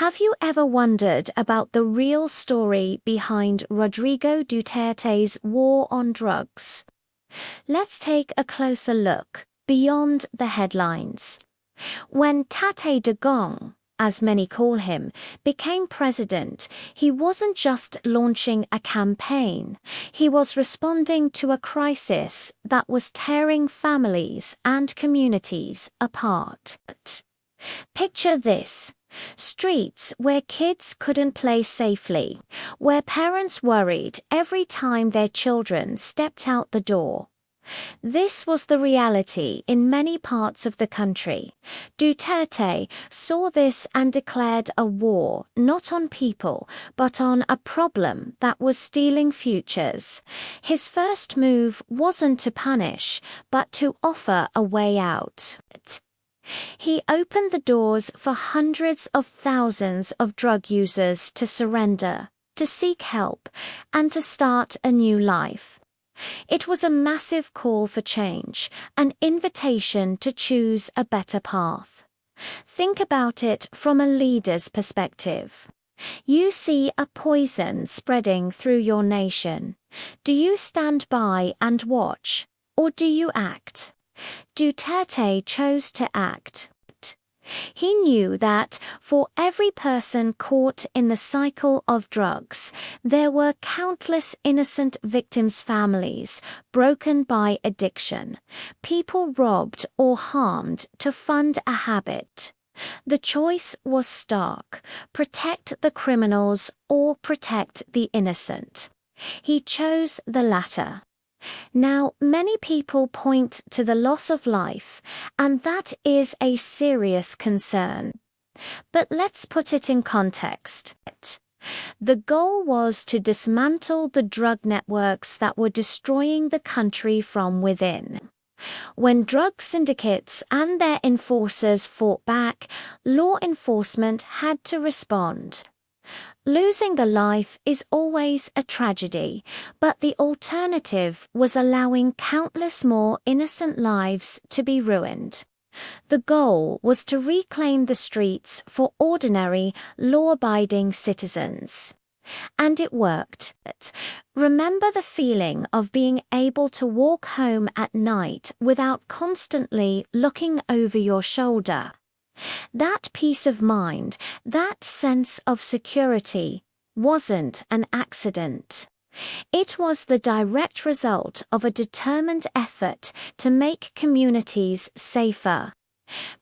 Have you ever wondered about the real story behind Rodrigo Duterte's war on drugs? Let's take a closer look beyond the headlines. When Tatay Digong, as many call him, became president, he wasn't just launching a campaign. He was responding to a crisis that was tearing families and communities apart. Picture this. Streets where kids couldn't play safely, where parents worried every time their children stepped out the door. This was the reality in many parts of the country. Duterte saw this and declared a war not on people, but on a problem that was stealing futures. His first move wasn't to punish, but to offer a way out. He opened the doors for hundreds of thousands of drug users to surrender, to seek help, and to start a new life. It was a massive call for change, an invitation to choose a better path. Think about it from a leader's perspective. You see a poison spreading through your nation. Do you stand by and watch, or do you act? Duterte chose to act. He knew that for every person caught in the cycle of drugs, there were countless innocent victims' families broken by addiction, people robbed or harmed to fund a habit. The choice was stark: protect the criminals or protect the innocent. He chose the latter. Now, many people point to the loss of life, and that is a serious concern. But let's put it in context. The goal was to dismantle the drug networks that were destroying the country from within. When drug syndicates and their enforcers fought back, law enforcement had to respond. Losing a life is always a tragedy, but the alternative was allowing countless more innocent lives to be ruined. The goal was to reclaim the streets for ordinary, law-abiding citizens. And it worked. Remember the feeling of being able to walk home at night without constantly looking over your shoulder. That peace of mind, that sense of security, wasn't an accident. It was the direct result of a determined effort to make communities safer.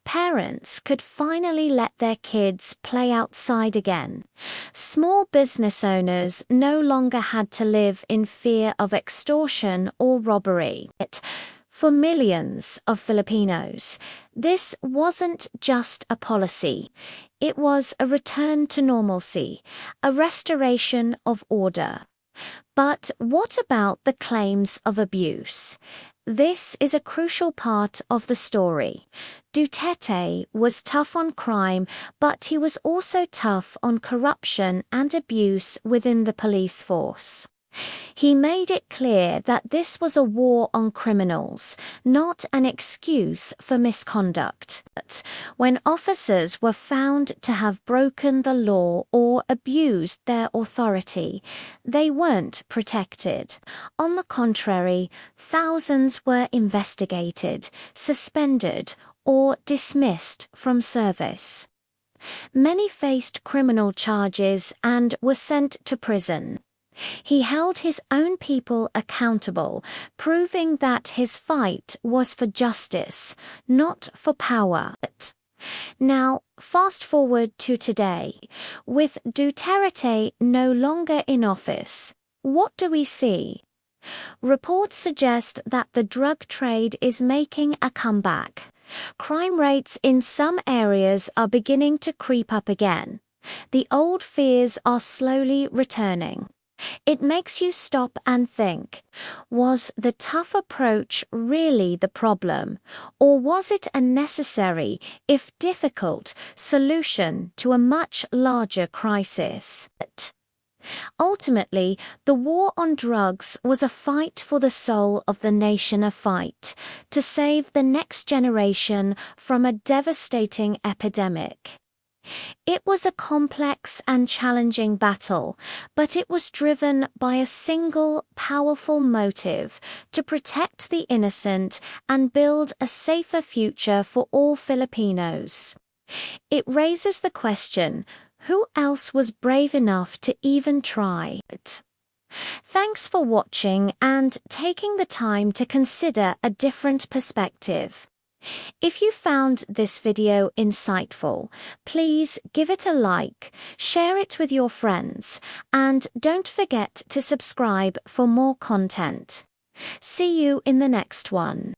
Parents could finally let their kids play outside again. Small business owners no longer had to live in fear of extortion or robbery. For millions of Filipinos, this wasn't just a policy. It was a return to normalcy, a restoration of order. But what about the claims of abuse? This is a crucial part of the story. Duterte was tough on crime, but he was also tough on corruption and abuse within the police force. He made it clear that this was a war on criminals, not an excuse for misconduct. But when officers were found to have broken the law or abused their authority, they weren't protected. On the contrary, thousands were investigated, suspended, or dismissed from service. Many faced criminal charges and were sent to prison. He held his own people accountable, proving that his fight was for justice, not for power. Now, fast forward to today. With Duterte no longer in office, what do we see? Reports suggest that the drug trade is making a comeback. Crime rates in some areas are beginning to creep up again. The old fears are slowly returning. It makes you stop and think, was the tough approach really the problem, or was it a necessary, if difficult, solution to a much larger crisis? Ultimately, the war on drugs was a fight for the soul of the nation, a fight to save the next generation from a devastating epidemic. It was a complex and challenging battle, but it was driven by a single powerful motive: to protect the innocent and build a safer future for all Filipinos. It raises the question, who else was brave enough to even try? Thanks for watching and taking the time to consider a different perspective. If you found this video insightful, please give it a like, share it with your friends, and don't forget to subscribe for more content. See you in the next one.